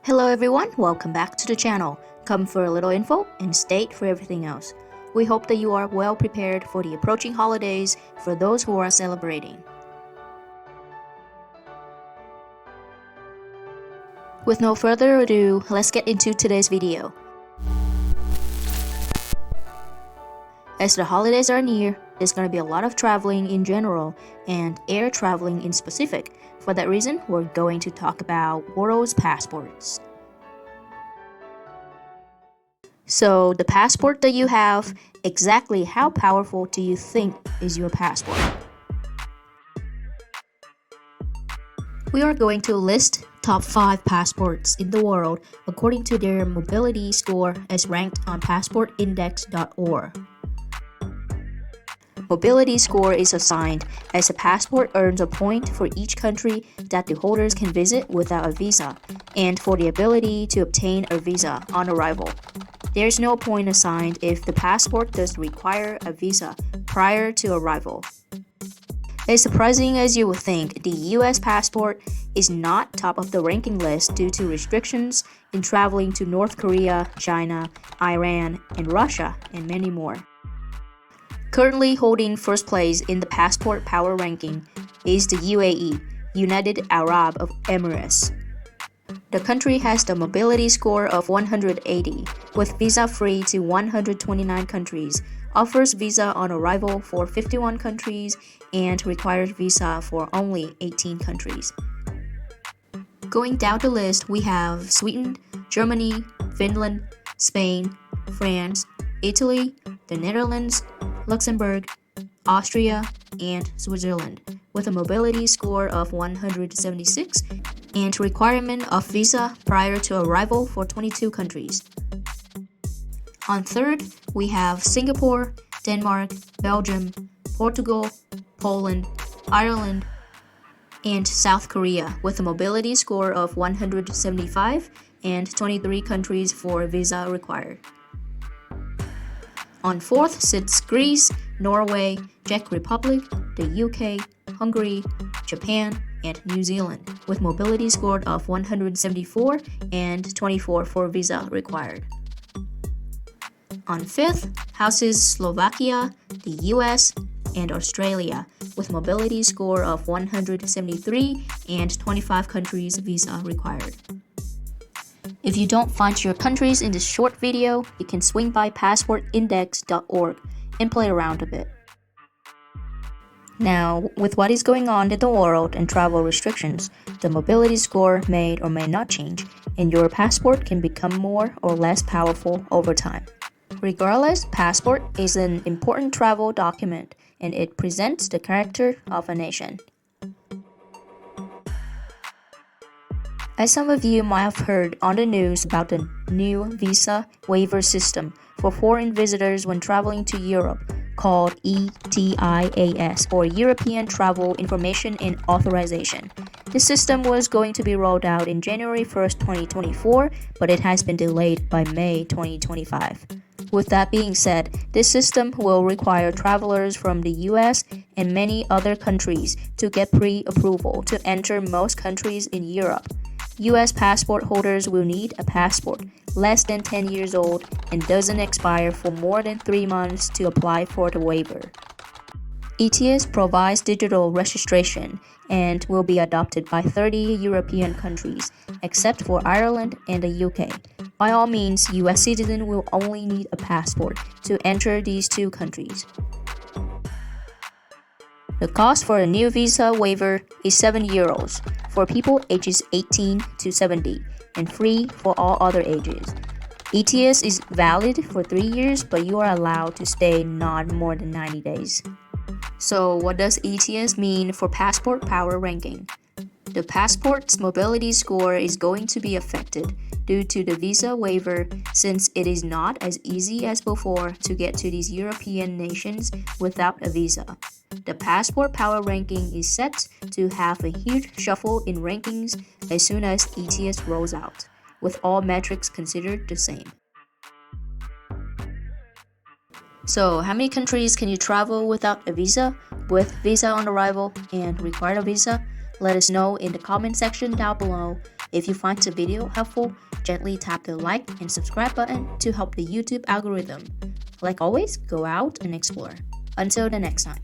Hello everyone, welcome back to the channel. Come for a little info and stay for everything else. We hope that you are well prepared for the approaching holidays for those who are celebrating. With no further ado, let's get into today's video. As the holidays are near, there's going to be a lot of traveling in general and air traveling in specific. For that reason, we're going to talk about world's passports. So, the passport that you have, exactly how powerful do you think is your passport? We are going to list top 5 passports in the world according to their mobility score as ranked on passportindex.org. Mobility score is assigned as a passport earns a point for each country that the holders can visit without a visa, and for the ability to obtain a visa on arrival. There's no point assigned if the passport does require a visa prior to arrival. As surprising as you would think, the US passport is not top of the ranking list due to restrictions in traveling to North Korea, China, Iran, and Russia, and many more. Currently holding first place in the passport power ranking is the UAE, United Arab Emirates. The country has the mobility score of 180, with visa-free to 129 countries, offers visa on arrival for 51 countries, and requires visa for only 18 countries. Going down the list, we have Sweden, Germany, Finland, Spain, France, Italy, the Netherlands, Luxembourg, Austria, and Switzerland, with a mobility score of 176 and requirement of visa prior to arrival for 22 countries. On third, we have Singapore, Denmark, Belgium, Portugal, Poland, Ireland, and South Korea, with a mobility score of 175 and 23 countries for visa required. On fourth sits Greece, Norway, Czech Republic, the UK, Hungary, Japan, and New Zealand, with mobility score of 174 and 24 for visa required. On fifth houses Slovakia, the US, and Australia, with mobility score of 173 and 25 countries visa required. If you don't find your countries in this short video, you can swing by passportindex.org and play around a bit. Now, with what is going on in the world and travel restrictions, the mobility score may or may not change, and your passport can become more or less powerful over time. Regardless, passport is an important travel document, and it presents the character of a nation. As some of you might have heard on the news about the new visa waiver system for foreign visitors when traveling to Europe, called ETIAS, or European Travel Information and Authorization. This system was going to be rolled out in January 1st, 2024, but it has been delayed by May 2025. With that being said, this system will require travelers from the US and many other countries to get pre-approval to enter most countries in Europe. US passport holders will need a passport less than 10 years old and doesn't expire for more than 3 months to apply for the waiver. ETIAS provides digital registration and will be adopted by 30 European countries, except for Ireland and the UK. By all means, US citizens will only need a passport to enter these two countries. The cost for a new visa waiver is €7 for people ages 18 to 70 and free for all other ages. ETIAS is valid for 3 years, but you are allowed to stay not more than 90 days. So what does ETIAS mean for passport power ranking? The passport's mobility score is going to be affected due to the visa waiver, since it is not as easy as before to get to these European nations without a visa. The passport power ranking is set to have a huge shuffle in rankings as soon as ETIAS rolls out, with all metrics considered the same. So, how many countries can you travel without a visa, with visa on arrival, and require a visa? Let us know in the comment section down below. If you find the video helpful, gently tap the like and subscribe button to help the YouTube algorithm. Like always, go out and explore. Until the next time.